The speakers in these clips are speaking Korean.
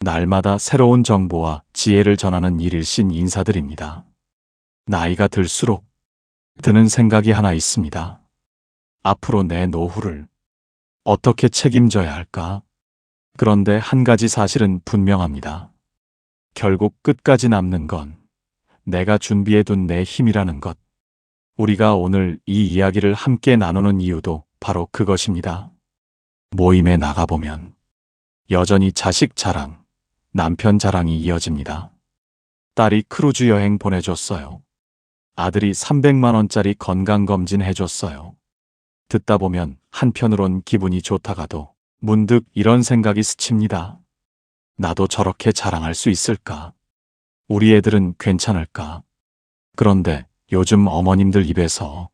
날마다 새로운 정보와 지혜를 전하는 일일신 인사들입니다. 나이가 들수록 드는 생각이 하나 있습니다. 앞으로 내 노후를 어떻게 책임져야 할까? 그런데 한 가지 사실은 분명합니다. 결국 끝까지 남는 건 내가 준비해둔 내 힘이라는 것. 우리가 오늘 이 이야기를 함께 나누는 이유도 바로 그것입니다. 모임에 나가보면 여전히 자식 자랑, 남편 자랑이 이어집니다. 딸이 크루즈 여행 보내줬어요. 아들이 300만 원짜리 건강검진 해줬어요. 듣다 보면 한편으론 기분이 좋다가도 문득 이런 생각이 스칩니다. 나도 저렇게 자랑할 수 있을까? 우리 애들은 괜찮을까? 그런데 요즘 어머님들 입에서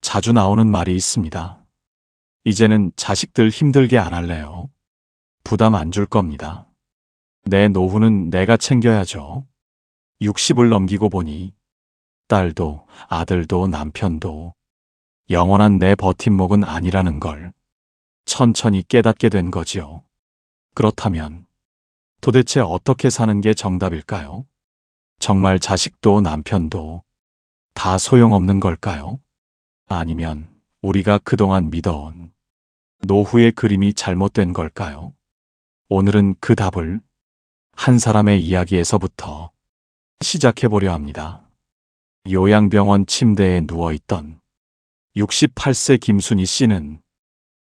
자주 나오는 말이 있습니다. 이제는 자식들 힘들게 안 할래요. 부담 안 줄 겁니다. 내 노후는 내가 챙겨야죠. 60을 넘기고 보니 딸도 아들도 남편도 영원한 내 버팀목은 아니라는 걸 천천히 깨닫게 된 거지요. 그렇다면 도대체 어떻게 사는 게 정답일까요? 정말 자식도 남편도 다 소용없는 걸까요? 아니면 우리가 그동안 믿어온 노후의 그림이 잘못된 걸까요? 오늘은 그 답을 한 사람의 이야기에서부터 시작해보려 합니다. 요양병원 침대에 누워있던 68세 김순희 씨는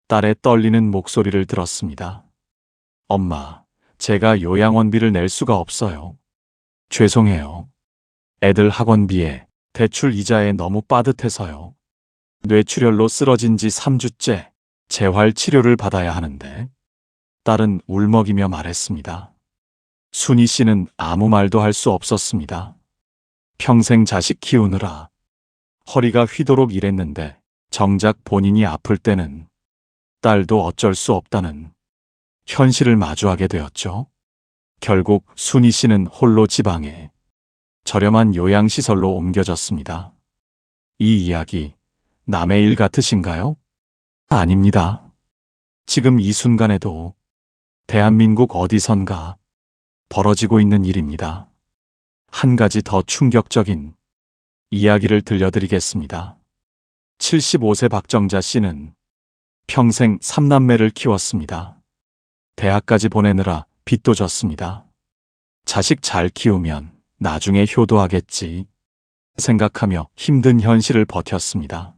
딸의 떨리는 목소리를 들었습니다. 엄마, 제가 요양원비를 낼 수가 없어요. 죄송해요. 애들 학원비에 대출 이자에 너무 빠듯해서요. 뇌출혈로 쓰러진 지 3주째 재활 치료를 받아야 하는데. 딸은 울먹이며 말했습니다. 순희 씨는 아무 말도 할 수 없었습니다. 평생 자식 키우느라 허리가 휘도록 일했는데 정작 본인이 아플 때는 딸도 어쩔 수 없다는 현실을 마주하게 되었죠. 결국 순희 씨는 홀로 지방에 저렴한 요양시설로 옮겨졌습니다. 이 이야기 남의 일 같으신가요? 아닙니다. 지금 이 순간에도 대한민국 어디선가 벌어지고 있는 일입니다. 한 가지 더 충격적인 이야기를 들려드리겠습니다. 75세 박정자 씨는 평생 3남매를 키웠습니다. 대학까지 보내느라 빚도 졌습니다. 자식 잘 키우면 나중에 효도하겠지 생각하며 힘든 현실을 버텼습니다.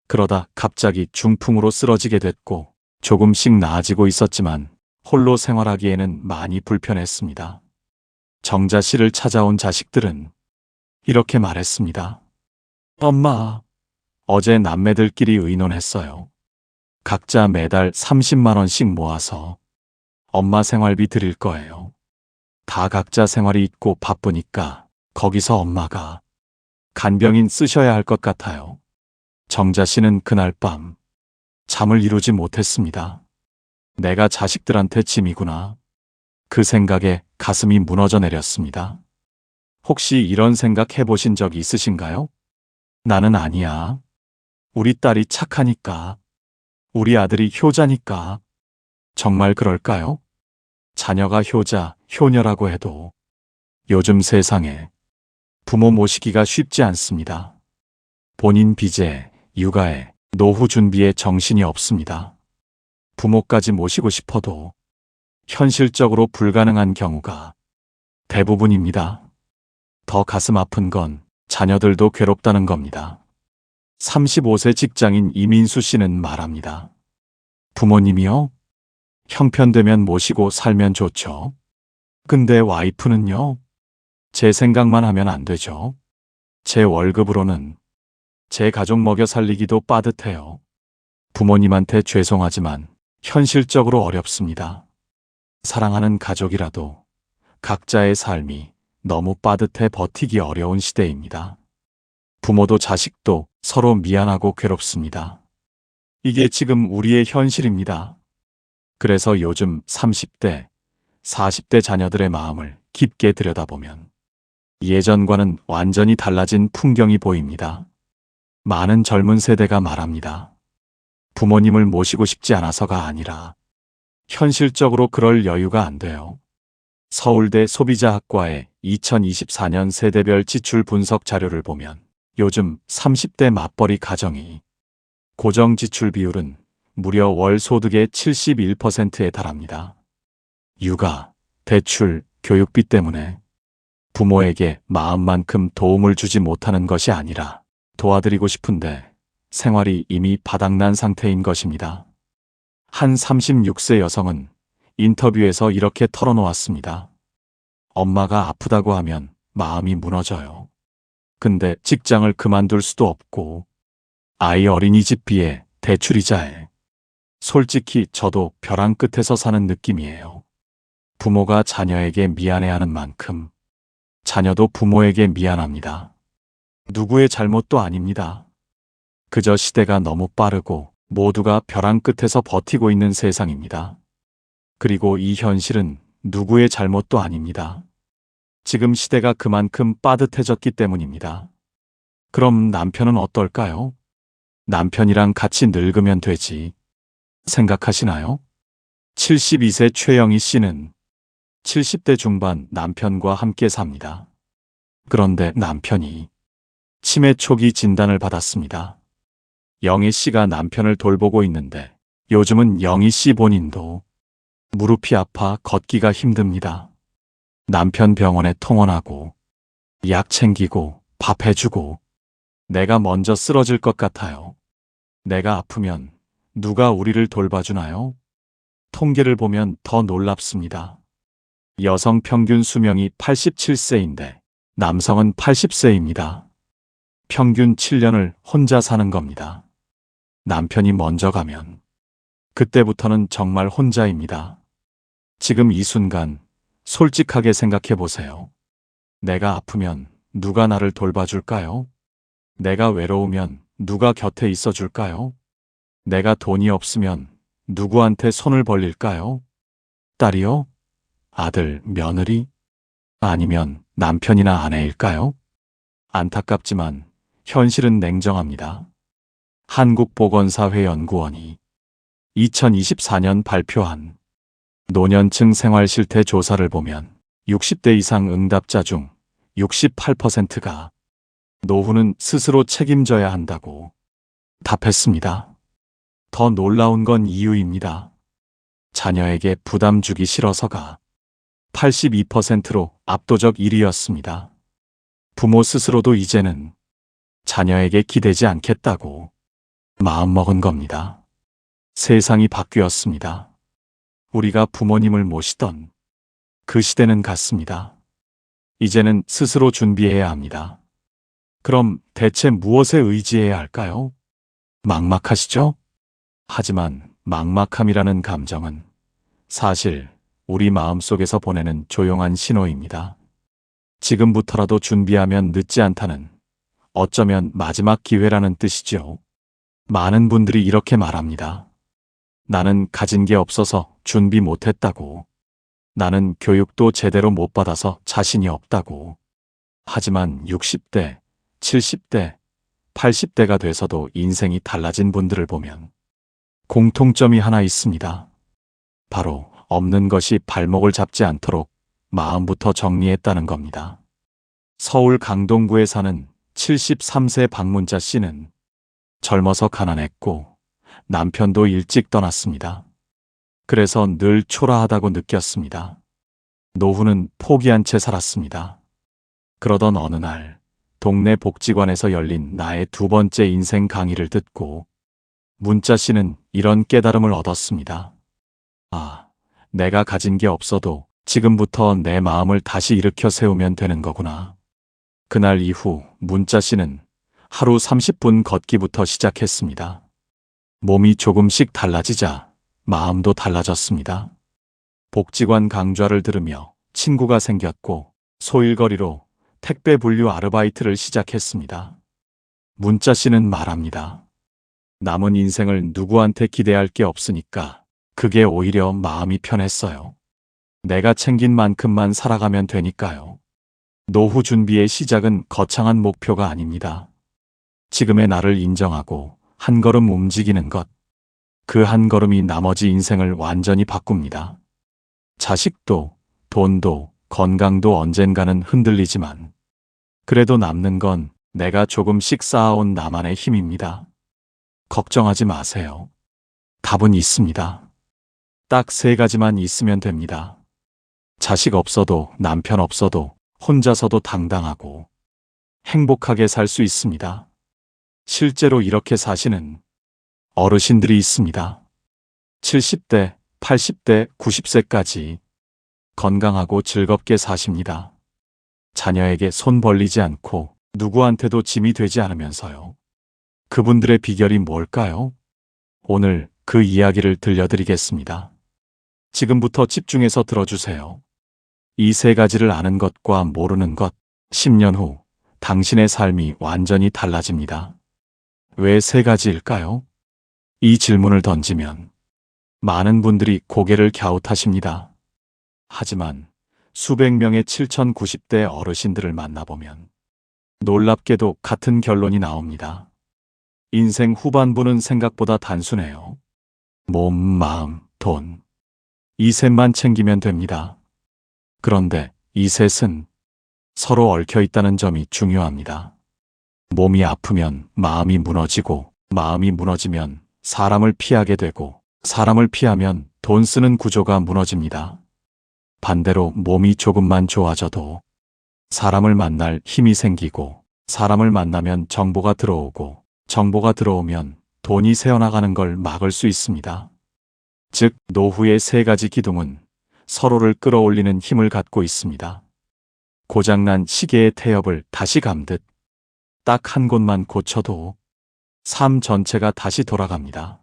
그러다 갑자기 중풍으로 쓰러지게 됐고 조금씩 나아지고 있었지만 홀로 생활하기에는 많이 불편했습니다. 정자 씨를 찾아온 자식들은 이렇게 말했습니다. 엄마, 어제 남매들끼리 의논했어요. 각자 매달 30만 원씩 모아서 엄마 생활비 드릴 거예요. 다 각자 생활이 있고 바쁘니까 거기서 엄마가 간병인 쓰셔야 할 것 같아요. 정자 씨는 그날 밤 잠을 이루지 못했습니다. 내가 자식들한테 짐이구나. 그 생각에 가슴이 무너져 내렸습니다. 혹시 이런 생각 해보신 적 있으신가요? 나는 아니야. 우리 딸이 착하니까. 우리 아들이 효자니까. 정말 그럴까요? 자녀가 효자, 효녀라고 해도 요즘 세상에 부모 모시기가 쉽지 않습니다. 본인 빚에, 육아에, 노후 준비에 정신이 없습니다. 부모까지 모시고 싶어도 현실적으로 불가능한 경우가 대부분입니다. 더 가슴 아픈 건 자녀들도 괴롭다는 겁니다. 35세 직장인 이민수 씨는 말합니다. 부모님이요? 형편되면 모시고 살면 좋죠. 근데 와이프는요? 제 생각만 하면 안 되죠. 제 월급으로는 제 가족 먹여 살리기도 빠듯해요. 부모님한테 죄송하지만 현실적으로 어렵습니다. 사랑하는 가족이라도 각자의 삶이 너무 빠듯해 버티기 어려운 시대입니다. 부모도 자식도 서로 미안하고 괴롭습니다. 이게 지금 우리의 현실입니다. 그래서 요즘 30대, 40대 자녀들의 마음을 깊게 들여다보면 예전과는 완전히 달라진 풍경이 보입니다. 많은 젊은 세대가 말합니다. 부모님을 모시고 싶지 않아서가 아니라 현실적으로 그럴 여유가 안 돼요. 서울대 소비자학과의 2024년 세대별 지출 분석 자료를 보면 요즘 30대 맞벌이 가정이 고정 지출 비율은 무려 월 소득의 71%에 달합니다. 육아, 대출, 교육비 때문에 부모에게 마음만큼 도움을 주지 못하는 것이 아니라 도와드리고 싶은데 생활이 이미 바닥난 상태인 것입니다. 한 36세 여성은 인터뷰에서 이렇게 털어놓았습니다. 엄마가 아프다고 하면 마음이 무너져요. 근데 직장을 그만둘 수도 없고 아이 어린이집비에 대출이자에 솔직히 저도 벼랑 끝에서 사는 느낌이에요. 부모가 자녀에게 미안해하는 만큼 자녀도 부모에게 미안합니다. 누구의 잘못도 아닙니다. 그저 시대가 너무 빠르고 모두가 벼랑 끝에서 버티고 있는 세상입니다. 그리고 이 현실은 누구의 잘못도 아닙니다. 지금 시대가 그만큼 빠듯해졌기 때문입니다. 그럼 남편은 어떨까요? 남편이랑 같이 늙으면 되지. 생각하시나요? 72세 최영희 씨는 70대 중반 남편과 함께 삽니다. 그런데 남편이 치매 초기 진단을 받았습니다. 영희 씨가 남편을 돌보고 있는데 요즘은 영희 씨 본인도 무릎이 아파 걷기가 힘듭니다. 남편 병원에 통원하고 약 챙기고 밥 해주고 내가 먼저 쓰러질 것 같아요. 내가 아프면 누가 우리를 돌봐주나요? 통계를 보면 더 놀랍습니다. 여성 평균 수명이 87세인데 남성은 80세입니다. 평균 7년을 혼자 사는 겁니다. 남편이 먼저 가면 그때부터는 정말 혼자입니다. 지금 이 순간 솔직하게 생각해 보세요. 내가 아프면 누가 나를 돌봐줄까요? 내가 외로우면 누가 곁에 있어 줄까요? 내가 돈이 없으면 누구한테 손을 벌릴까요? 딸이요? 아들, 며느리? 아니면 남편이나 아내일까요? 안타깝지만 현실은 냉정합니다. 한국보건사회연구원이 2024년 발표한 노년층 생활실태 조사를 보면 60대 이상 응답자 중 68%가 노후는 스스로 책임져야 한다고 답했습니다. 더 놀라운 건 이유입니다. 자녀에게 부담 주기 싫어서가 82%로 압도적 1위였습니다. 부모 스스로도 이제는 자녀에게 기대지 않겠다고 마음먹은 겁니다. 세상이 바뀌었습니다. 우리가 부모님을 모시던 그 시대는 갔습니다. 이제는 스스로 준비해야 합니다. 그럼 대체 무엇에 의지해야 할까요? 막막하시죠? 하지만 막막함이라는 감정은 사실 우리 마음속에서 보내는 조용한 신호입니다. 지금부터라도 준비하면 늦지 않다는, 어쩌면 마지막 기회라는 뜻이죠. 많은 분들이 이렇게 말합니다. 나는 가진 게 없어서 준비 못했다고. 나는 교육도 제대로 못 받아서 자신이 없다고. 하지만 60대, 70대, 80대가 돼서도 인생이 달라진 분들을 보면 공통점이 하나 있습니다. 바로 없는 것이 발목을 잡지 않도록 마음부터 정리했다는 겁니다. 서울 강동구에 사는 73세 박문자 씨는 젊어서 가난했고 남편도 일찍 떠났습니다. 그래서 늘 초라하다고 느꼈습니다. 노후는 포기한 채 살았습니다. 그러던 어느 날 동네 복지관에서 열린 나의 두 번째 인생 강의를 듣고 문자 씨는 이런 깨달음을 얻었습니다. 아, 내가 가진 게 없어도 지금부터 내 마음을 다시 일으켜 세우면 되는 거구나. 그날 이후 문자 씨는 하루 30분 걷기부터 시작했습니다. 몸이 조금씩 달라지자 마음도 달라졌습니다. 복지관 강좌를 들으며 친구가 생겼고 소일거리로 택배 분류 아르바이트를 시작했습니다. 문자 씨는 말합니다. 남은 인생을 누구한테 기대할 게 없으니까 그게 오히려 마음이 편했어요. 내가 챙긴 만큼만 살아가면 되니까요. 노후 준비의 시작은 거창한 목표가 아닙니다. 지금의 나를 인정하고 한 걸음 움직이는 것. 그 한 걸음이 나머지 인생을 완전히 바꿉니다. 자식도, 돈도 건강도 언젠가는 흔들리지만 그래도 남는 건 내가 조금씩 쌓아온 나만의 힘입니다. 걱정하지 마세요. 답은 있습니다. 딱 3가지만 있으면 됩니다. 자식 없어도 남편 없어도 혼자서도 당당하고 행복하게 살 수 있습니다. 실제로 이렇게 사시는 어르신들이 있습니다. 70대, 80대, 90세까지 건강하고 즐겁게 사십니다. 자녀에게 손 벌리지 않고 누구한테도 짐이 되지 않으면서요. 그분들의 비결이 뭘까요? 오늘 그 이야기를 들려드리겠습니다. 지금부터 집중해서 들어주세요. 이 3가지를 아는 것과 모르는 것, 10년 후 당신의 삶이 완전히 달라집니다. 왜 3가지일까요? 이 질문을 던지면 많은 분들이 고개를 갸웃하십니다. 하지만 수백 명의 7090대 어르신들을 만나보면 놀랍게도 같은 결론이 나옵니다. 인생 후반부는 생각보다 단순해요. 몸, 마음, 돈. 이 셋만 챙기면 됩니다. 그런데 이 셋은 서로 얽혀 있다는 점이 중요합니다. 몸이 아프면 마음이 무너지고, 마음이 무너지면 사람을 피하게 되고, 사람을 피하면 돈 쓰는 구조가 무너집니다. 반대로 몸이 조금만 좋아져도 사람을 만날 힘이 생기고, 사람을 만나면 정보가 들어오고, 정보가 들어오면 돈이 새어나가는 걸 막을 수 있습니다. 즉, 노후의 3가지 기둥은 서로를 끌어올리는 힘을 갖고 있습니다. 고장난 시계의 태엽을 다시 감듯 딱 한 곳만 고쳐도 삶 전체가 다시 돌아갑니다.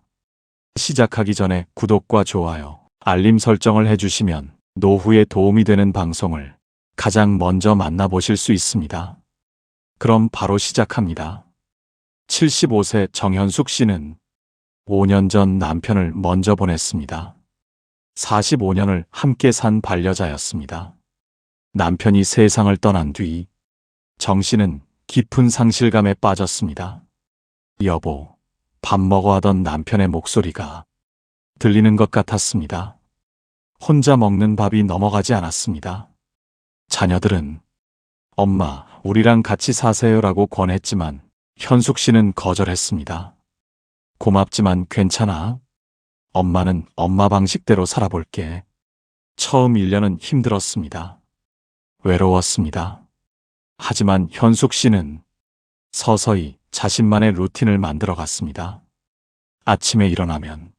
시작하기 전에 구독과 좋아요, 알림 설정을 해주시면 노후에 도움이 되는 방송을 가장 먼저 만나보실 수 있습니다. 그럼 바로 시작합니다. 75세 정현숙 씨는 5년 전 남편을 먼저 보냈습니다. 45년을 함께 산 반려자였습니다. 남편이 세상을 떠난 뒤 정 씨는 깊은 상실감에 빠졌습니다. 여보, 밥 먹어 하던 남편의 목소리가 들리는 것 같았습니다. 혼자 먹는 밥이 넘어가지 않았습니다. 자녀들은 엄마, 우리랑 같이 사세요라고 권했지만 현숙 씨는 거절했습니다. 고맙지만 괜찮아. 엄마는 엄마 방식대로 살아볼게. 처음 1년은 힘들었습니다. 외로웠습니다. 하지만 현숙 씨는 서서히 자신만의 루틴을 만들어 갔습니다. 아침에 일어나면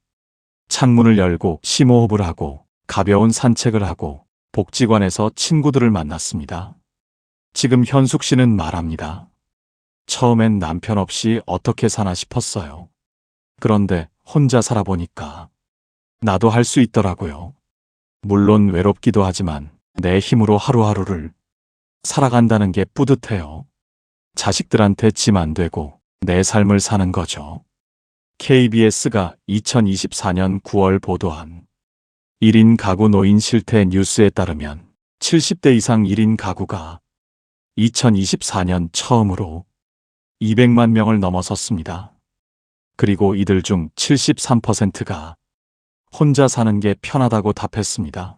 창문을 열고 심호흡을 하고 가벼운 산책을 하고 복지관에서 친구들을 만났습니다. 지금 현숙 씨는 말합니다. 처음엔 남편 없이 어떻게 사나 싶었어요. 그런데 혼자 살아보니까 나도 할 수 있더라고요. 물론 외롭기도 하지만 내 힘으로 하루하루를 살아간다는 게 뿌듯해요. 자식들한테 짐 안 되고 내 삶을 사는 거죠. KBS가 2024년 9월 보도한 1인 가구 노인 실태 뉴스에 따르면 70대 이상 1인 가구가 2024년 처음으로 200만 명을 넘어섰습니다. 그리고 이들 중 73%가 혼자 사는 게 편하다고 답했습니다.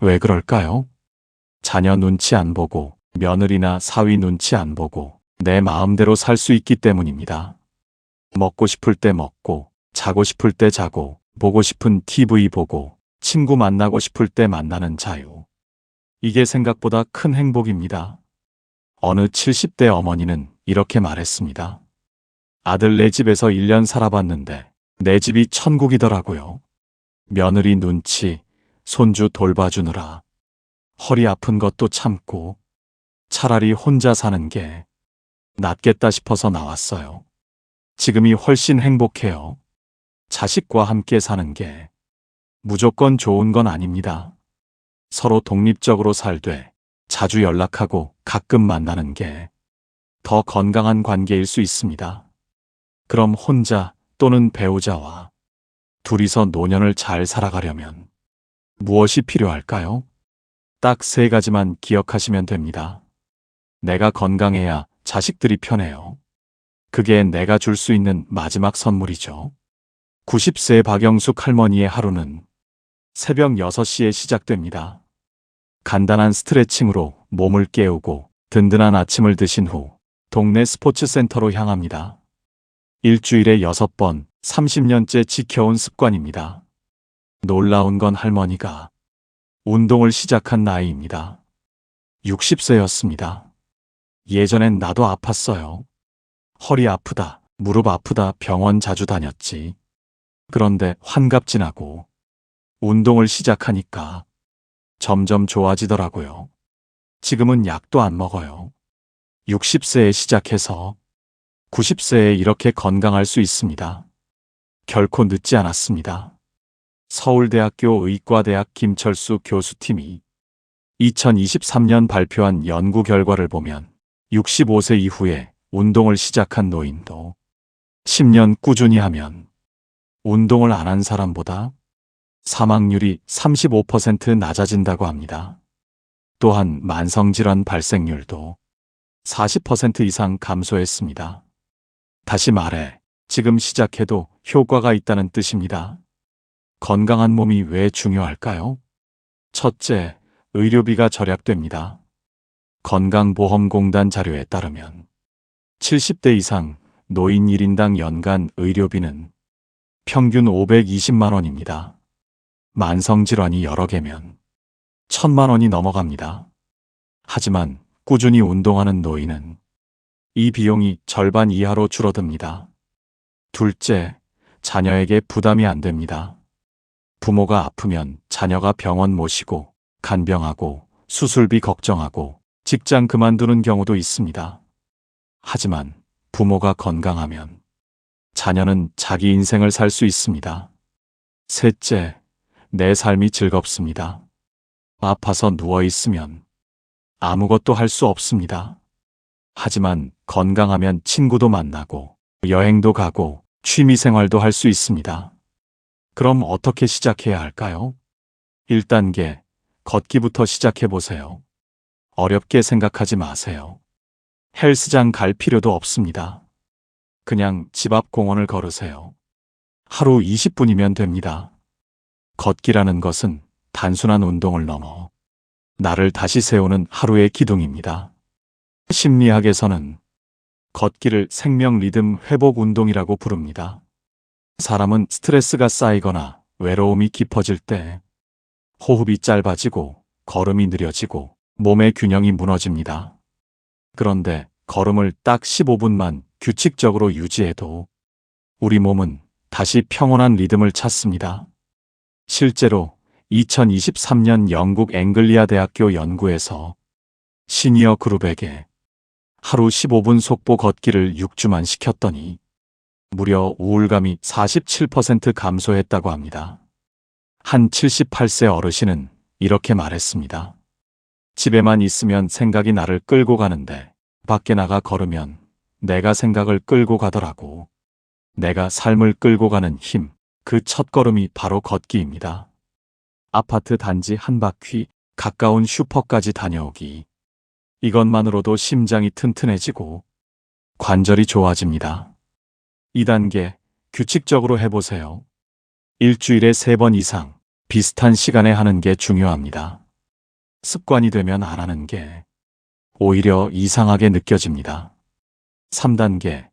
왜 그럴까요? 자녀 눈치 안 보고, 며느리나 사위 눈치 안 보고 내 마음대로 살 수 있기 때문입니다. 먹고 싶을 때 먹고, 자고 싶을 때 자고, 보고 싶은 TV 보고, 친구 만나고 싶을 때 만나는 자유. 이게 생각보다 큰 행복입니다. 어느 70대 어머니는 이렇게 말했습니다. 아들 내 집에서 1년 살아봤는데 내 집이 천국이더라고요. 며느리 눈치, 손주 돌봐주느라 허리 아픈 것도 참고 차라리 혼자 사는 게 낫겠다 싶어서 나왔어요. 지금이 훨씬 행복해요. 자식과 함께 사는 게 무조건 좋은 건 아닙니다. 서로 독립적으로 살되 자주 연락하고 가끔 만나는 게 더 건강한 관계일 수 있습니다. 그럼 혼자 또는 배우자와 둘이서 노년을 잘 살아가려면 무엇이 필요할까요? 딱 3가지만 기억하시면 됩니다. 내가 건강해야 자식들이 편해요. 그게 내가 줄 수 있는 마지막 선물이죠. 90세 박영숙 할머니의 하루는 새벽 6시에 시작됩니다. 간단한 스트레칭으로 몸을 깨우고 든든한 아침을 드신 후 동네 스포츠센터로 향합니다. 일주일에 6번, 30년째 지켜온 습관입니다. 놀라운 건 할머니가 운동을 시작한 나이입니다. 60세였습니다. 예전엔 나도 아팠어요. 허리 아프다, 무릎 아프다 병원 자주 다녔지. 그런데 환갑 지나고 운동을 시작하니까 점점 좋아지더라고요. 지금은 약도 안 먹어요. 60세에 시작해서 90세에 이렇게 건강할 수 있습니다. 결코 늦지 않았습니다. 서울대학교 의과대학 김철수 교수팀이 2023년 발표한 연구 결과를 보면 65세 이후에 운동을 시작한 노인도 10년 꾸준히 하면 운동을 안 한 사람보다 사망률이 35% 낮아진다고 합니다. 또한 만성질환 발생률도 40% 이상 감소했습니다. 다시 말해, 지금 시작해도 효과가 있다는 뜻입니다. 건강한 몸이 왜 중요할까요? 첫째, 의료비가 절약됩니다. 건강보험공단 자료에 따르면 70대 이상 노인 1인당 연간 의료비는 평균 520만 원입니다. 만성질환이 여러 개면 1000만 원이 넘어갑니다. 하지만 꾸준히 운동하는 노인은 이 비용이 절반 이하로 줄어듭니다. 둘째, 자녀에게 부담이 안 됩니다. 부모가 아프면 자녀가 병원 모시고 간병하고 수술비 걱정하고 직장 그만두는 경우도 있습니다. 하지만 부모가 건강하면 자녀는 자기 인생을 살 수 있습니다. 셋째, 내 삶이 즐겁습니다. 아파서 누워있으면 아무것도 할 수 없습니다. 하지만 건강하면 친구도 만나고 여행도 가고 취미생활도 할 수 있습니다. 그럼 어떻게 시작해야 할까요? 1단계, 걷기부터 시작해보세요. 어렵게 생각하지 마세요. 헬스장 갈 필요도 없습니다. 그냥 집 앞 공원을 걸으세요. 하루 20분이면 됩니다. 걷기라는 것은 단순한 운동을 넘어 나를 다시 세우는 하루의 기둥입니다. 심리학에서는 걷기를 생명 리듬 회복 운동이라고 부릅니다. 사람은 스트레스가 쌓이거나 외로움이 깊어질 때 호흡이 짧아지고 걸음이 느려지고 몸의 균형이 무너집니다. 그런데 걸음을 딱 15분만 규칙적으로 유지해도 우리 몸은 다시 평온한 리듬을 찾습니다. 실제로 2023년 영국 앵글리아 대학교 연구에서 시니어 그룹에게 하루 15분 속보 걷기를 6주만 시켰더니 무려 우울감이 47% 감소했다고 합니다. 한 78세 어르신은 이렇게 말했습니다. 집에만 있으면 생각이 나를 끌고 가는데 밖에 나가 걸으면 내가 생각을 끌고 가더라고. 내가 삶을 끌고 가는 힘, 그 첫걸음이 바로 걷기입니다. 아파트 단지 한 바퀴, 가까운 슈퍼까지 다녀오기. 이것만으로도 심장이 튼튼해지고 관절이 좋아집니다. 2단계, 규칙적으로 해보세요. 일주일에 3번 이상 비슷한 시간에 하는 게 중요합니다. 습관이 되면 안 하는 게 오히려 이상하게 느껴집니다. 3단계,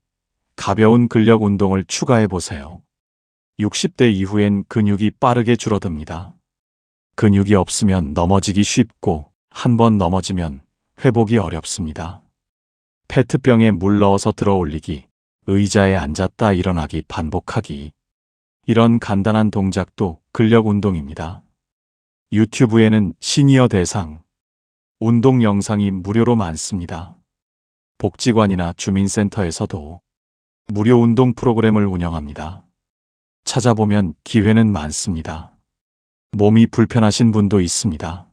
가벼운 근력 운동을 추가해보세요. 60대 이후엔 근육이 빠르게 줄어듭니다. 근육이 없으면 넘어지기 쉽고 한 번 넘어지면 회복이 어렵습니다. 페트병에 물 넣어서 들어 올리기, 의자에 앉았다 일어나기 반복하기. 이런 간단한 동작도 근력 운동입니다. 유튜브에는 시니어 대상 운동 영상이 무료로 많습니다. 복지관이나 주민센터에서도 무료 운동 프로그램을 운영합니다. 찾아보면 기회는 많습니다. 몸이 불편하신 분도 있습니다.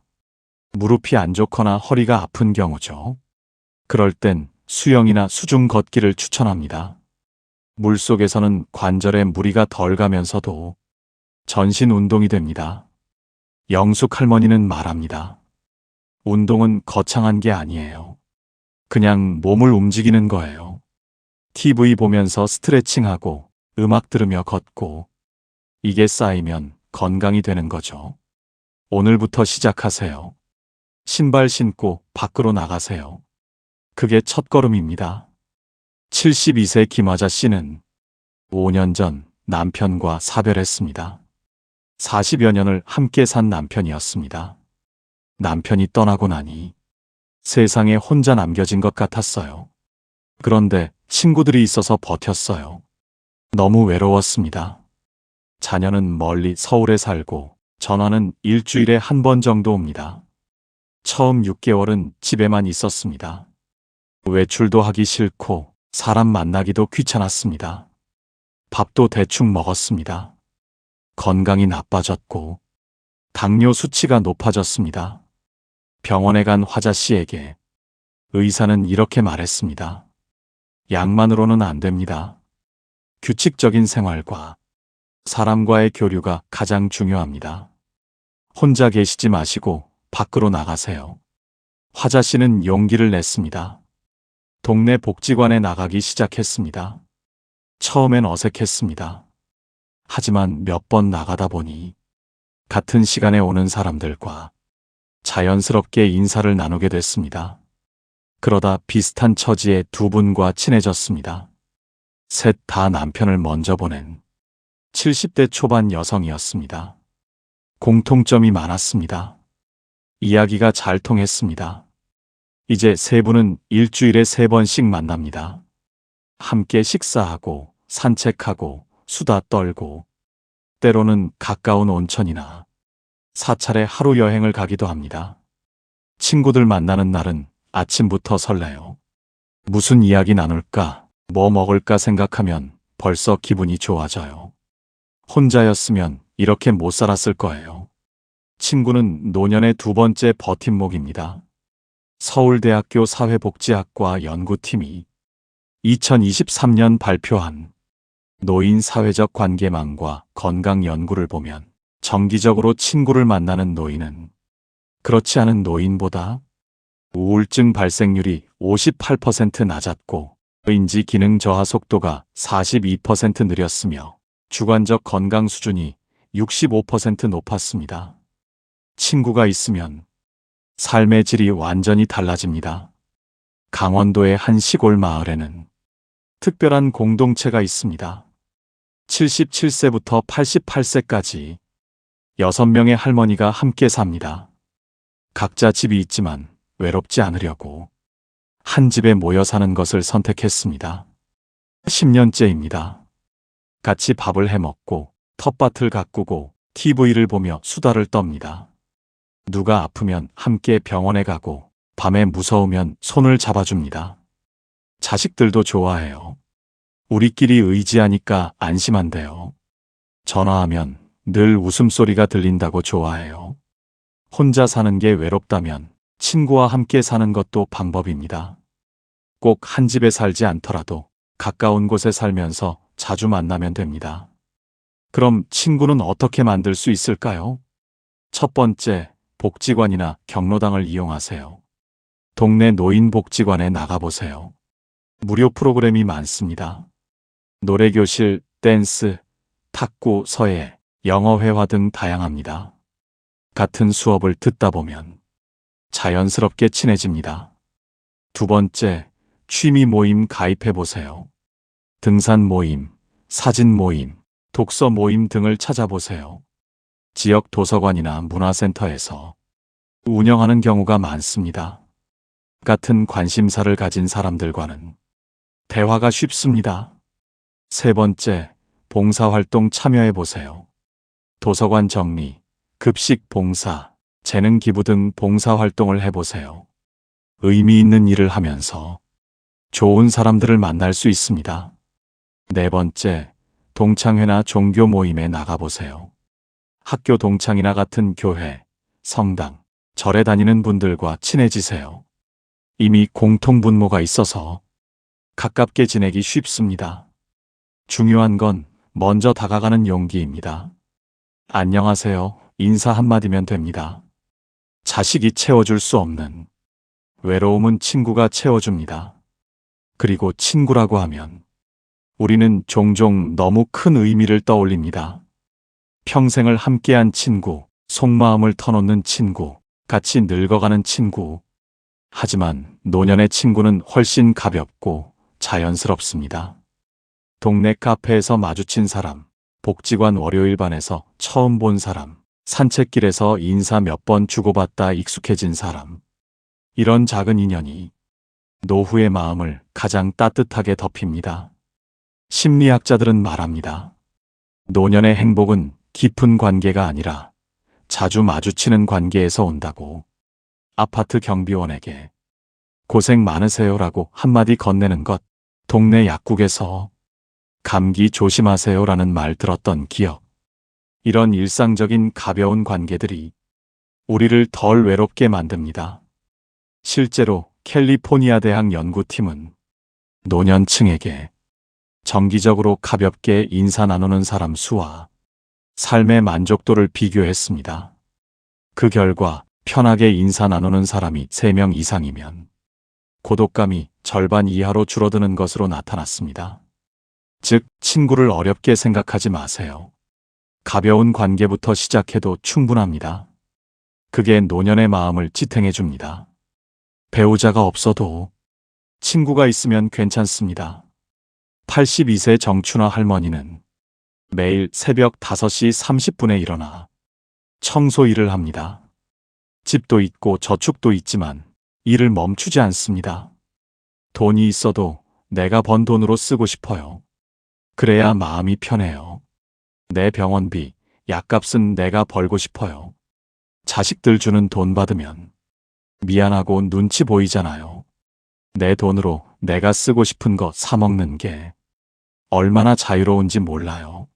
무릎이 안 좋거나 허리가 아픈 경우죠. 그럴 땐 수영이나 수중 걷기를 추천합니다. 물속에서는 관절에 무리가 덜 가면서도 전신 운동이 됩니다. 영숙 할머니는 말합니다. 운동은 거창한 게 아니에요. 그냥 몸을 움직이는 거예요. TV 보면서 스트레칭하고 음악 들으며 걷고 이게 쌓이면 건강이 되는 거죠. 오늘부터 시작하세요. 신발 신고 밖으로 나가세요. 그게 첫걸음입니다. 72세 김화자 씨는 5년 전 남편과 사별했습니다. 40여 년을 함께 산 남편이었습니다. 남편이 떠나고 나니 세상에 혼자 남겨진 것 같았어요. 그런데 친구들이 있어서 버텼어요. 너무 외로웠습니다. 자녀는 멀리 서울에 살고 전화는 일주일에 한 번 정도 옵니다. 처음 6개월은 집에만 있었습니다. 외출도 하기 싫고 사람 만나기도 귀찮았습니다. 밥도 대충 먹었습니다. 건강이 나빠졌고 당뇨 수치가 높아졌습니다. 병원에 간 화자 씨에게 의사는 이렇게 말했습니다. 약만으로는 안 됩니다. 규칙적인 생활과 사람과의 교류가 가장 중요합니다. 혼자 계시지 마시고 밖으로 나가세요. 화자 씨는 용기를 냈습니다. 동네 복지관에 나가기 시작했습니다. 처음엔 어색했습니다. 하지만 몇 번 나가다 보니 같은 시간에 오는 사람들과 자연스럽게 인사를 나누게 됐습니다. 그러다 비슷한 처지의 두 분과 친해졌습니다. 셋 다 남편을 먼저 보낸 70대 초반 여성이었습니다. 공통점이 많았습니다. 이야기가 잘 통했습니다. 이제 세 분은 일주일에 3번씩 만납니다. 함께 식사하고 산책하고 수다 떨고 때로는 가까운 온천이나 사찰에 하루 여행을 가기도 합니다. 친구들 만나는 날은 아침부터 설레요. 무슨 이야기 나눌까, 뭐 먹을까 생각하면 벌써 기분이 좋아져요. 혼자였으면 이렇게 못 살았을 거예요. 친구는 노년의 2번째 버팀목입니다. 서울대학교 사회복지학과 연구팀이 2023년 발표한 노인 사회적 관계망과 건강 연구를 보면 정기적으로 친구를 만나는 노인은 그렇지 않은 노인보다 우울증 발생률이 58% 낮았고 인지 기능 저하 속도가 42% 느렸으며 주관적 건강 수준이 65% 높았습니다. 친구가 있으면 삶의 질이 완전히 달라집니다. 강원도의 한 시골 마을에는 특별한 공동체가 있습니다. 77세부터 88세까지 6명의 할머니가 함께 삽니다. 각자 집이 있지만 외롭지 않으려고 한 집에 모여 사는 것을 선택했습니다. 10년째입니다. 같이 밥을 해먹고 텃밭을 가꾸고 TV를 보며 수다를 떱니다. 누가 아프면 함께 병원에 가고 밤에 무서우면 손을 잡아줍니다. 자식들도 좋아해요. 우리끼리 의지하니까 안심한대요. 전화하면 늘 웃음소리가 들린다고 좋아해요. 혼자 사는 게 외롭다면 친구와 함께 사는 것도 방법입니다. 꼭 한 집에 살지 않더라도 가까운 곳에 살면서 자주 만나면 됩니다. 그럼 친구는 어떻게 만들 수 있을까요? 첫 번째, 복지관이나 경로당을 이용하세요. 동네 노인복지관에 나가보세요. 무료 프로그램이 많습니다. 노래교실, 댄스, 탁구, 서예, 영어회화 등 다양합니다. 같은 수업을 듣다 보면 자연스럽게 친해집니다. 두 번째, 취미 모임 가입해보세요. 등산 모임, 사진 모임, 독서 모임 등을 찾아보세요. 지역 도서관이나 문화센터에서 운영하는 경우가 많습니다. 같은 관심사를 가진 사람들과는 대화가 쉽습니다. 세 번째, 봉사활동 참여해보세요. 도서관 정리, 급식 봉사, 재능 기부 등 봉사활동을 해보세요. 의미 있는 일을 하면서 좋은 사람들을 만날 수 있습니다. 네 번째, 동창회나 종교 모임에 나가보세요. 학교 동창이나 같은 교회, 성당, 절에 다니는 분들과 친해지세요. 이미 공통분모가 있어서 가깝게 지내기 쉽습니다. 중요한 건 먼저 다가가는 용기입니다. 안녕하세요. 인사 한마디면 됩니다. 자식이 채워줄 수 없는 외로움은 친구가 채워줍니다. 그리고 친구라고 하면 우리는 종종 너무 큰 의미를 떠올립니다. 평생을 함께한 친구, 속마음을 터놓는 친구, 같이 늙어가는 친구. 하지만 노년의 친구는 훨씬 가볍고 자연스럽습니다. 동네 카페에서 마주친 사람, 복지관 월요일반에서 처음 본 사람, 산책길에서 인사 몇 번 주고받다 익숙해진 사람. 이런 작은 인연이 노후의 마음을 가장 따뜻하게 덮입니다. 심리학자들은 말합니다. 노년의 행복은 깊은 관계가 아니라 자주 마주치는 관계에서 온다고. 아파트 경비원에게 고생 많으세요라고 한마디 건네는 것, 동네 약국에서 감기 조심하세요라는 말 들었던 기억. 이런 일상적인 가벼운 관계들이 우리를 덜 외롭게 만듭니다. 실제로 캘리포니아 대학 연구팀은 노년층에게 정기적으로 가볍게 인사 나누는 사람 수와 삶의 만족도를 비교했습니다. 그 결과 편하게 인사 나누는 사람이 3명 이상이면 고독감이 절반 이하로 줄어드는 것으로 나타났습니다. 즉, 친구를 어렵게 생각하지 마세요. 가벼운 관계부터 시작해도 충분합니다. 그게 노년의 마음을 지탱해 줍니다. 배우자가 없어도 친구가 있으면 괜찮습니다. 82세 정춘화 할머니는 매일 새벽 5시 30분에 일어나 청소 일을 합니다. 집도 있고 저축도 있지만 일을 멈추지 않습니다. 돈이 있어도 내가 번 돈으로 쓰고 싶어요. 그래야 마음이 편해요. 내 병원비, 약값은 내가 벌고 싶어요. 자식들 주는 돈 받으면 미안하고 눈치 보이잖아요. 내 돈으로 내가 쓰고 싶은 거 사 먹는 게 얼마나 자유로운지 몰라요.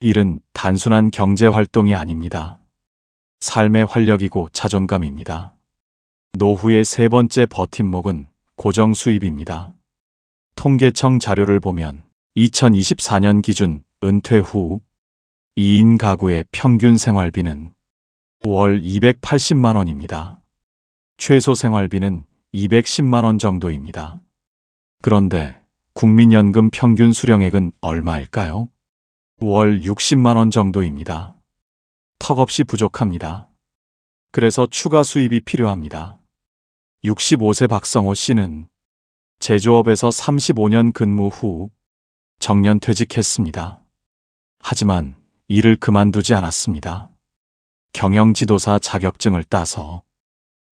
일은 단순한 경제 활동이 아닙니다. 삶의 활력이고 자존감입니다. 노후의 3번째 버팀목은 고정 수입입니다. 통계청 자료를 보면 2024년 기준 은퇴 후 2인 가구의 평균 생활비는 월 280만 원입니다. 최소 생활비는 210만 원 정도입니다. 그런데 국민연금 평균 수령액은 얼마일까요? 월 60만 원 정도입니다. 턱없이 부족합니다. 그래서 추가 수입이 필요합니다. 65세 박성호 씨는 제조업에서 35년 근무 후 정년퇴직했습니다. 하지만 일을 그만두지 않았습니다. 경영지도사 자격증을 따서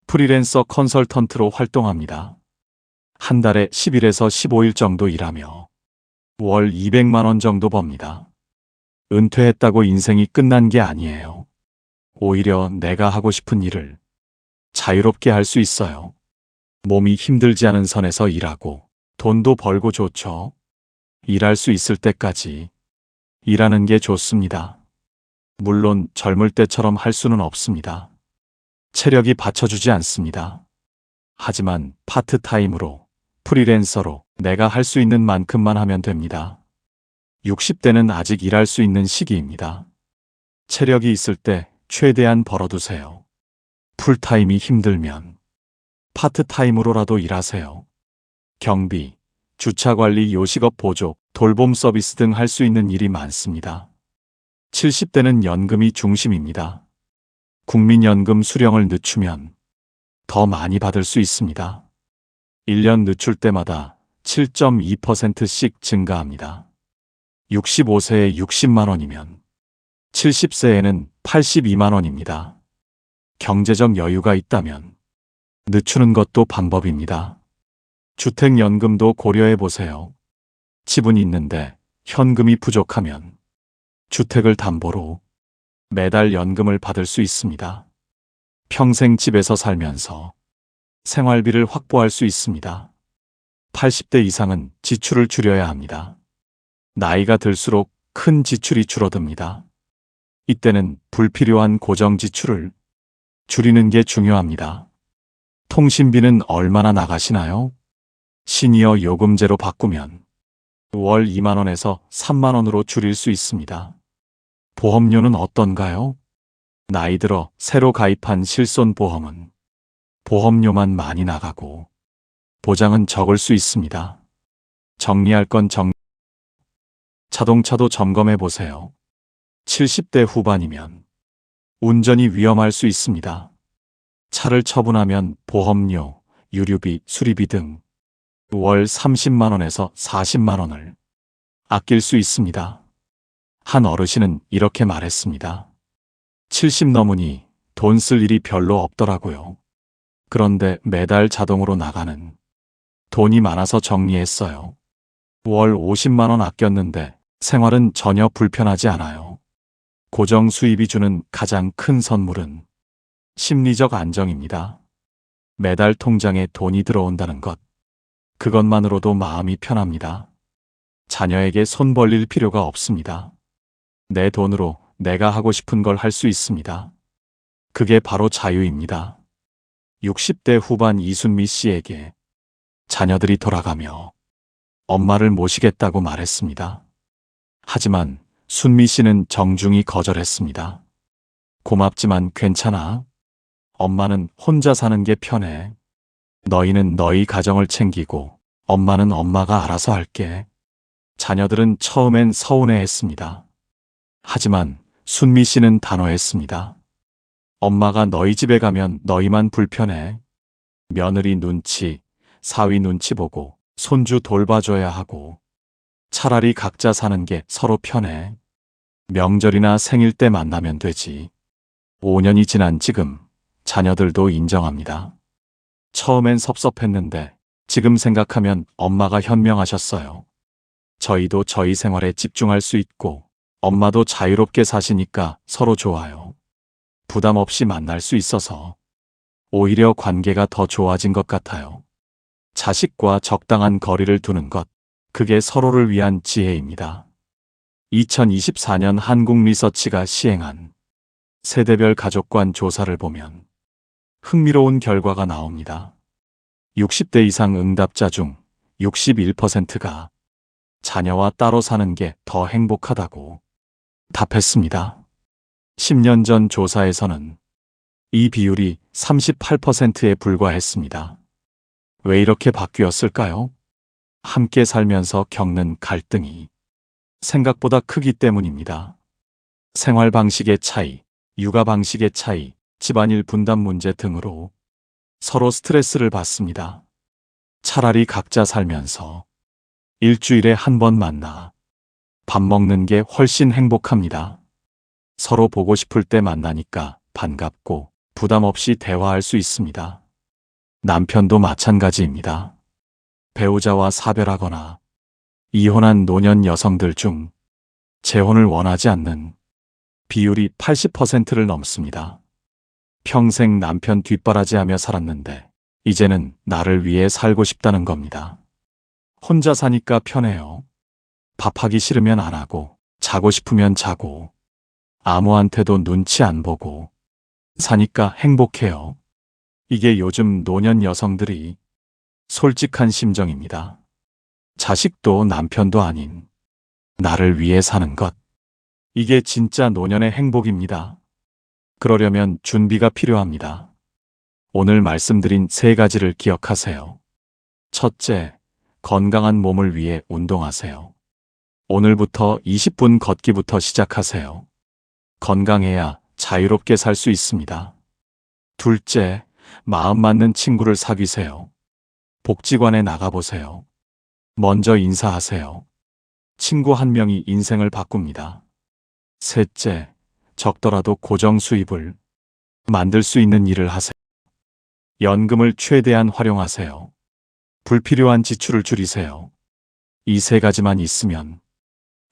프리랜서 컨설턴트로 활동합니다. 한 달에 10일에서 15일 정도 일하며 월 200만 원 정도 법니다. 은퇴했다고 인생이 끝난 게 아니에요. 오히려 내가 하고 싶은 일을 자유롭게 할 수 있어요. 몸이 힘들지 않은 선에서 일하고 돈도 벌고 좋죠. 일할 수 있을 때까지 일하는 게 좋습니다. 물론 젊을 때처럼 할 수는 없습니다. 체력이 받쳐주지 않습니다. 하지만 파트타임으로, 프리랜서로 내가 할 수 있는 만큼만 하면 됩니다. 60대는 아직 일할 수 있는 시기입니다. 체력이 있을 때 최대한 벌어두세요. 풀타임이 힘들면 파트타임으로라도 일하세요. 경비, 주차관리, 요식업 보조, 돌봄 서비스 등 할 수 있는 일이 많습니다. 70대는 연금이 중심입니다. 국민연금 수령을 늦추면 더 많이 받을 수 있습니다. 1년 늦출 때마다 7.2%씩 증가합니다. 65세에 60만 원이면 70세에는 82만 원입니다. 경제적 여유가 있다면 늦추는 것도 방법입니다. 주택연금도 고려해 보세요. 집은 있는데 현금이 부족하면 주택을 담보로 매달 연금을 받을 수 있습니다. 평생 집에서 살면서 생활비를 확보할 수 있습니다. 80대 이상은 지출을 줄여야 합니다. 나이가 들수록 큰 지출이 줄어듭니다. 이때는 불필요한 고정 지출을 줄이는 게 중요합니다. 통신비는 얼마나 나가시나요? 시니어 요금제로 바꾸면 월 2만 원에서 3만 원으로 줄일 수 있습니다. 보험료는 어떤가요? 나이 들어 새로 가입한 실손보험은 보험료만 많이 나가고 보장은 적을 수 있습니다. 정리할 건 자동차도 점검해 보세요. 70대 후반이면 운전이 위험할 수 있습니다. 차를 처분하면 보험료, 유류비, 수리비 등 월 30만 원에서 40만 원을 아낄 수 있습니다. 한 어르신은 이렇게 말했습니다. 70 넘으니 돈 쓸 일이 별로 없더라고요. 그런데 매달 자동으로 나가는 돈이 많아서 정리했어요. 월 50만 원 아꼈는데 생활은 전혀 불편하지 않아요. 고정 수입이 주는 가장 큰 선물은 심리적 안정입니다. 매달 통장에 돈이 들어온다는 것. 그것만으로도 마음이 편합니다. 자녀에게 손 벌릴 필요가 없습니다. 내 돈으로 내가 하고 싶은 걸 할 수 있습니다. 그게 바로 자유입니다. 60대 후반 이순미 씨에게 자녀들이 돌아가며 엄마를 모시겠다고 말했습니다. 하지만 순미 씨는 정중히 거절했습니다. 고맙지만 괜찮아. 엄마는 혼자 사는 게 편해. 너희는 너희 가정을 챙기고 엄마는 엄마가 알아서 할게. 자녀들은 처음엔 서운해했습니다. 하지만 순미 씨는 단호했습니다. 엄마가 너희 집에 가면 너희만 불편해. 며느리 눈치, 사위 눈치 보고 손주 돌봐줘야 하고 차라리 각자 사는 게 서로 편해. 명절이나 생일 때 만나면 되지. 5년이 지난 지금 자녀들도 인정합니다. 처음엔 섭섭했는데 지금 생각하면 엄마가 현명하셨어요. 저희도 저희 생활에 집중할 수 있고 엄마도 자유롭게 사시니까 서로 좋아요. 부담 없이 만날 수 있어서 오히려 관계가 더 좋아진 것 같아요. 자식과 적당한 거리를 두는 것, 그게 서로를 위한 지혜입니다. 2024년 한국리서치가 시행한 세대별 가족관 조사를 보면 흥미로운 결과가 나옵니다. 60대 이상 응답자 중 61%가 자녀와 따로 사는 게 더 행복하다고 답했습니다. 10년 전 조사에서는 이 비율이 38%에 불과했습니다. 왜 이렇게 바뀌었을까요? 함께 살면서 겪는 갈등이 생각보다 크기 때문입니다. 생활 방식의 차이, 육아 방식의 차이, 집안일 분담 문제 등으로 서로 스트레스를 받습니다. 차라리 각자 살면서 일주일에 한 번 만나 밥 먹는 게 훨씬 행복합니다. 서로 보고 싶을 때 만나니까 반갑고 부담 없이 대화할 수 있습니다. 남편도 마찬가지입니다. 배우자와 사별하거나 이혼한 노년 여성들 중 재혼을 원하지 않는 비율이 80%를 넘습니다. 평생 남편 뒷바라지하며 살았는데 이제는 나를 위해 살고 싶다는 겁니다. 혼자 사니까 편해요. 밥하기 싫으면 안 하고 자고 싶으면 자고 아무한테도 눈치 안 보고 사니까 행복해요. 이게 요즘 노년 여성들이 솔직한 심정입니다. 자식도 남편도 아닌 나를 위해 사는 것. 이게 진짜 노년의 행복입니다. 그러려면 준비가 필요합니다. 오늘 말씀드린 3가지를 기억하세요. 첫째, 건강한 몸을 위해 운동하세요. 오늘부터 20분 걷기부터 시작하세요. 건강해야 자유롭게 살 수 있습니다. 둘째, 마음 맞는 친구를 사귀세요. 복지관에 나가보세요. 먼저 인사하세요. 친구 한 명이 인생을 바꿉니다. 셋째, 적더라도 고정 수입을 만들 수 있는 일을 하세요. 연금을 최대한 활용하세요. 불필요한 지출을 줄이세요. 이 3가지만 있으면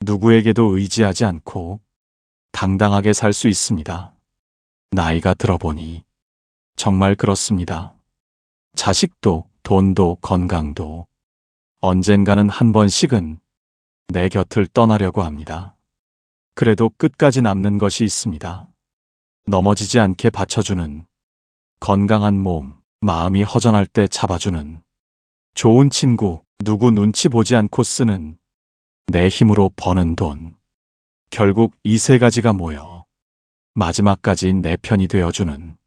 누구에게도 의지하지 않고 당당하게 살 수 있습니다. 나이가 들어보니 정말 그렇습니다. 자식도 돈도 건강도 언젠가는 한 번씩은 내 곁을 떠나려고 합니다. 그래도 끝까지 남는 것이 있습니다. 넘어지지 않게 받쳐주는 건강한 몸, 마음이 허전할 때 잡아주는 좋은 친구, 누구 눈치 보지 않고 쓰는 내 힘으로 버는 돈. 결국 이 3가지가 모여 마지막까지 내 편이 되어주는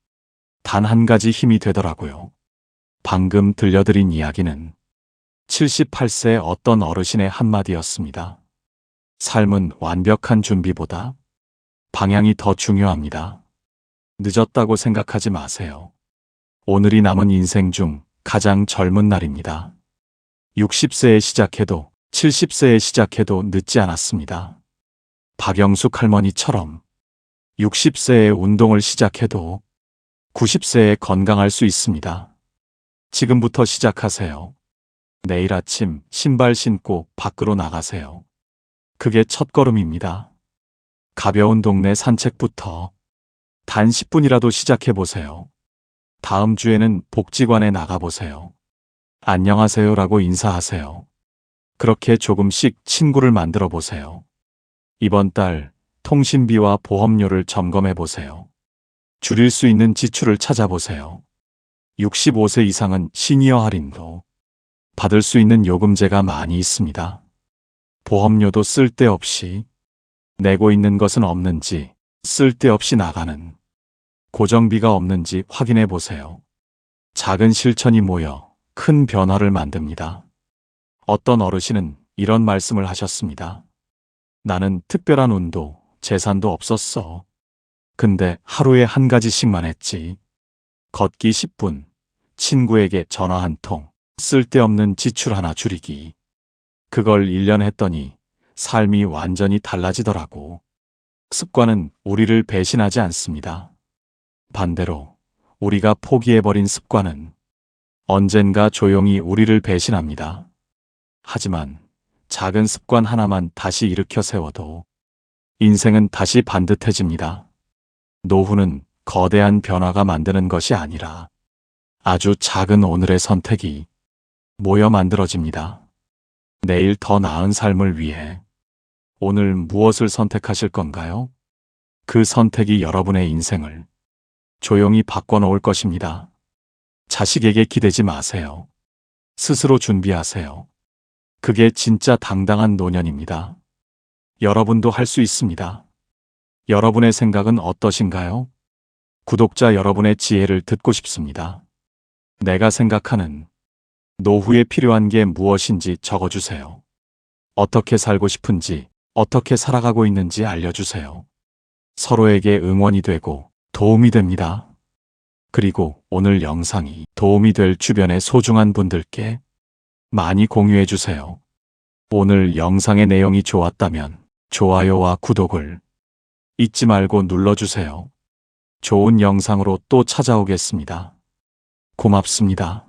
단 한 가지 힘이 되더라고요. 방금 들려드린 이야기는 78세 어떤 어르신의 한마디였습니다. 삶은 완벽한 준비보다 방향이 더 중요합니다. 늦었다고 생각하지 마세요. 오늘이 남은 인생 중 가장 젊은 날입니다. 60세에 시작해도 70세에 시작해도 늦지 않았습니다. 박영숙 할머니처럼 60세에 운동을 시작해도 90세에 건강할 수 있습니다. 지금부터 시작하세요. 내일 아침 신발 신고 밖으로 나가세요. 그게 첫걸음입니다. 가벼운 동네 산책부터 단 10분이라도 시작해보세요. 다음 주에는 복지관에 나가보세요. 안녕하세요라고 인사하세요. 그렇게 조금씩 친구를 만들어 보세요. 이번 달 통신비와 보험료를 점검해 보세요. 줄일 수 있는 지출을 찾아보세요. 65세 이상은 시니어 할인도 받을 수 있는 요금제가 많이 있습니다. 보험료도 쓸데없이 내고 있는 것은 없는지, 쓸데없이 나가는 고정비가 없는지 확인해 보세요. 작은 실천이 모여 큰 변화를 만듭니다. 어떤 어르신은 이런 말씀을 하셨습니다. 나는 특별한 운도, 재산도 없었어. 근데 하루에 한 가지씩만 했지. 걷기 10분, 친구에게 전화 한 통, 쓸데없는 지출 하나 줄이기. 그걸 1년 했더니 삶이 완전히 달라지더라고. 습관은 우리를 배신하지 않습니다. 반대로 우리가 포기해버린 습관은 언젠가 조용히 우리를 배신합니다. 하지만 작은 습관 하나만 다시 일으켜 세워도 인생은 다시 반듯해집니다. 노후는 거대한 변화가 만드는 것이 아니라 아주 작은 오늘의 선택이 모여 만들어집니다. 내일 더 나은 삶을 위해 오늘 무엇을 선택하실 건가요? 그 선택이 여러분의 인생을 조용히 바꿔놓을 것입니다. 자식에게 기대지 마세요. 스스로 준비하세요. 그게 진짜 당당한 노년입니다. 여러분도 할 수 있습니다. 여러분의 생각은 어떠신가요? 구독자 여러분의 지혜를 듣고 싶습니다. 내가 생각하는 노후에 필요한 게 무엇인지 적어주세요. 어떻게 살고 싶은지, 어떻게 살아가고 있는지 알려주세요. 서로에게 응원이 되고 도움이 됩니다. 그리고 오늘 영상이 도움이 될 주변의 소중한 분들께 많이 공유해 주세요. 오늘 영상의 내용이 좋았다면 좋아요와 구독을 잊지 말고 눌러주세요. 좋은 영상으로 또 찾아오겠습니다. 고맙습니다.